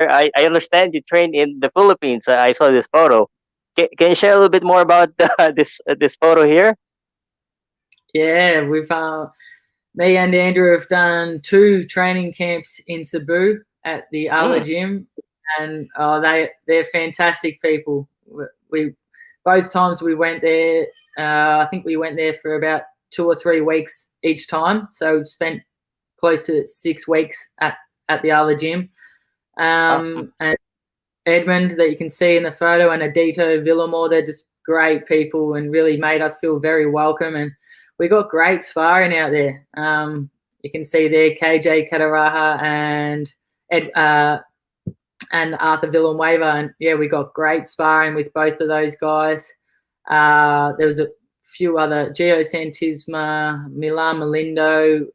I understand you trained in the Philippines. I saw this photo. Can you share a little bit more about this photo here? Yeah, we've me and Andrew have done 2 training camps in Cebu at the Ala Mm, Gym, and they're fantastic people. We both times we went there. I think we went there for about 2 or 3 weeks each time, so we spent close to 6 weeks at the Ala Gym. mm. And Edmund that you can see in the photo and Adito Villamore, they're just great people and really made us feel very welcome. And we got great sparring out there. You can see there KJ Kataraha Ed, uh, and Arthur Villanueva. And yeah, we got great sparring with both of those guys. There was a few other Gio Santisma, Milan Melindo,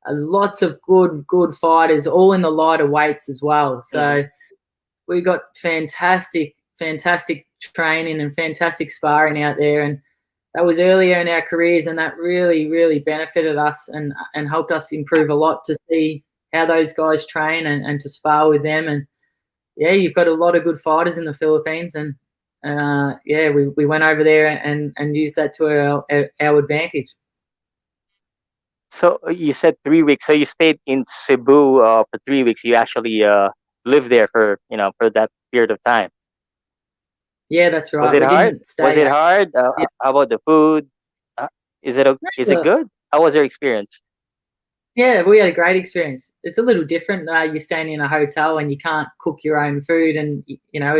lots of good fighters, all in the lighter weights as well. So we got fantastic training and fantastic sparring out there, and that was earlier in our careers, and that really benefited us and helped us improve a lot to see how those guys train and to spar with them. And yeah, you've got a lot of good fighters in the Philippines, and yeah, we went over there and used that to our advantage. So you said 3 weeks. So you stayed in Cebu for 3 weeks. You actually lived there for for that period of time. Yeah, that's Was right. it We hard? didn't Was stay. it hard? Yeah, How about the food? Is it no, good? How was your experience? yeah, we had a great experience. It's a little different. You're staying in a hotel and you can't cook your own food, and you know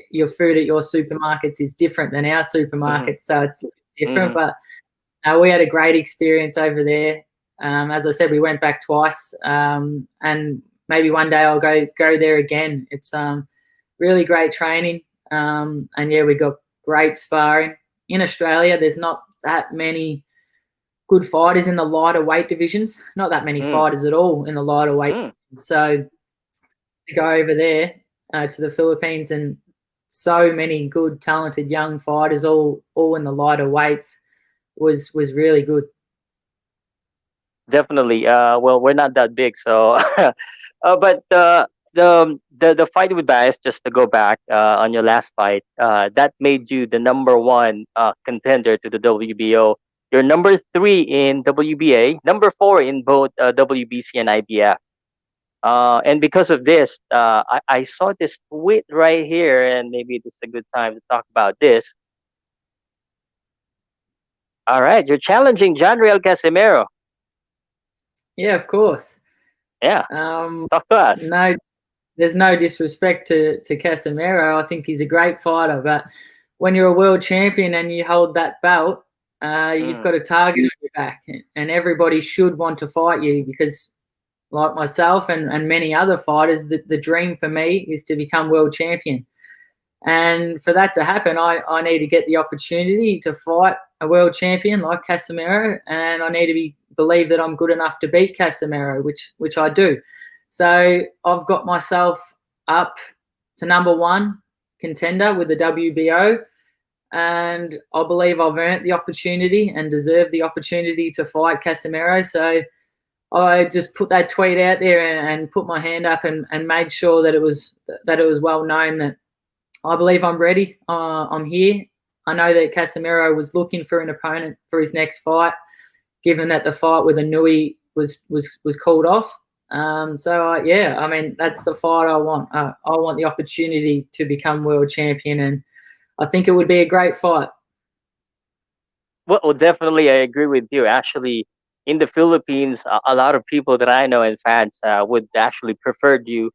your food at your supermarkets is different than our Hmm. supermarkets, so it's different. Hmm. But we had a great experience over there. As I said, we went back twice, and maybe one day I'll go there again. It's really great training, and yeah, we got great sparring. In Australia, there's not that many good fighters in the lighter weight divisions. Not that many Mm. fighters at all in the lighter weight. Mm. So to go over there to the Philippines and so many good, talented young fighters, all in the lighter weights, was really good. Definitely. Well, we're not that big, so. But the fight with Bias, just to go back on your last fight, that made you the number one contender to the WBO. You're number three in WBA, number four in both WBC and IBF. And because of this, I saw this tweet right here, and maybe this is a good time to talk about this. All right, you're challenging John Real Casimero. Yeah, of course. Yeah, Um, talk to us. no, there's no disrespect to Casimero. I think he's a great fighter, but when you're a world champion and you hold that belt, you've Mm, got a target on your back, and everybody should want to fight you because, like myself and many other fighters, the dream for me is to become world champion. And for that to happen, I need to get the opportunity to fight a world champion like Casimero, and I need to believe that I'm good enough to beat Casimero, which I do. So I've got myself up to number one contender with the WBO, and I believe I've earned the opportunity and deserve the opportunity to fight Casimero. So I just put that tweet out there and put my hand up and made sure that it was well known that I believe I'm ready. I'm here. I know that Casimiro was looking for an opponent for his next fight, given that the fight with Inoue was called off. So yeah, I mean that's the fight I want. I want the opportunity to become world champion, and I think it would be a great fight. well, definitely, I agree with you. Actually, in the Philippines, a lot of people that I know and fans would actually prefer you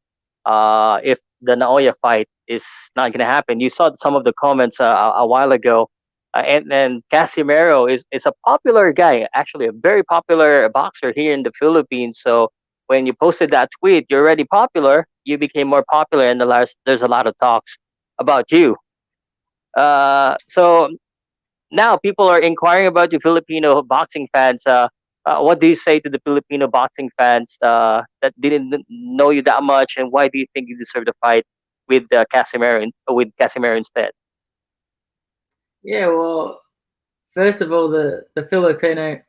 if the Naoya fight is not going to happen. You saw some of the comments a while ago, and Casimero is a popular guy, actually a very popular boxer here in the Philippines. So when you posted that tweet, you're already popular. You became more popular, and there's a lot of talks about you. So now people are inquiring about you, Filipino boxing fans. What do you say to the Filipino boxing fans that didn't know you that much, and why do you think you deserve the fight with Casimero instead? Yeah, well, first of all, the Filipino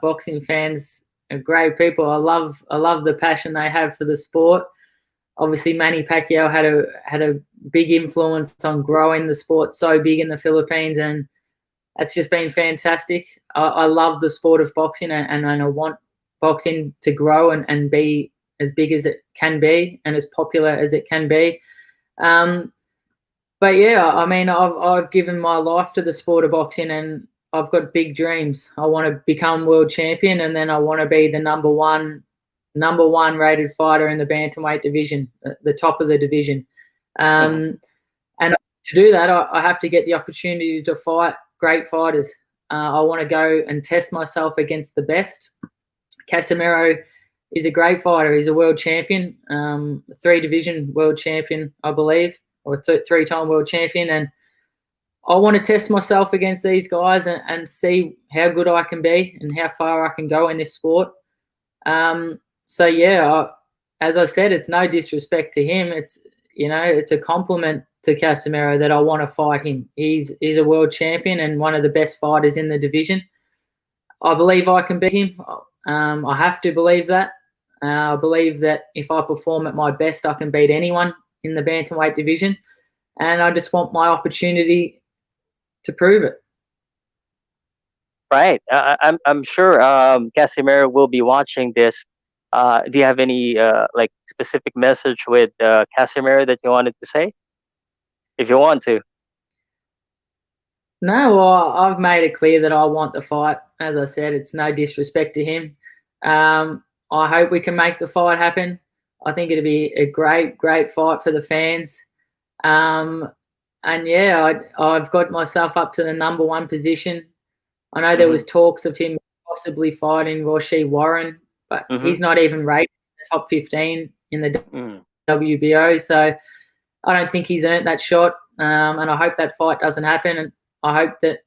boxing fans great people. I love the passion they have for the sport. Obviously, Manny Pacquiao had a big influence on growing the sport so big in the Philippines, and that's just been fantastic. I love the sport of boxing, and I want boxing to grow and be as big as it can be and as popular as it can be. But yeah, I mean, I've given my life to the sport of boxing, and I've got big dreams. I want to become world champion, and then I want to be the number one rated fighter in the bantamweight division, the top of the division. And to do that, I have to get the opportunity to fight great fighters. I want to go and test myself against the best. Casimero is a great fighter. He's a world champion, 3-division world champion, I believe, or 3-time world champion. And I want to test myself against these guys and see how good I can be and how far I can go in this sport. So yeah, as I said, it's no disrespect to him. It's a compliment to Casimero that I want to fight him. He's a world champion and one of the best fighters in the division. I believe I can beat him. I have to believe that. I believe that if I perform at my best, I can beat anyone in the bantamweight division. And I just want my opportunity to prove it. Right. I'm sure Casimiro will be watching this. Do you have any like specific message with Casimiro that you wanted to say? If you want to. No, well, I've made it clear that I want the fight. As I said, it's no disrespect to him. I hope we can make the fight happen. I think it'll be a great fight for the fans. And yeah, I've got myself up to the number 1 position. I know there was talks of him possibly fighting Roshi Warren, but he's not even rated in the top 15 in the WBO. So I don't think he's earned that shot. And I hope that fight doesn't happen. And I hope that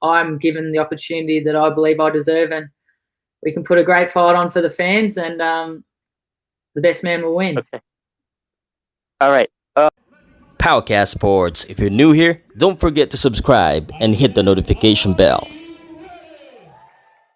I'm given the opportunity that I believe I deserve, and we can put a great fight on for the fans, and the best man will win. Okay. All right. POWCAST Sports. If you're new here, don't forget to subscribe and hit the notification bell.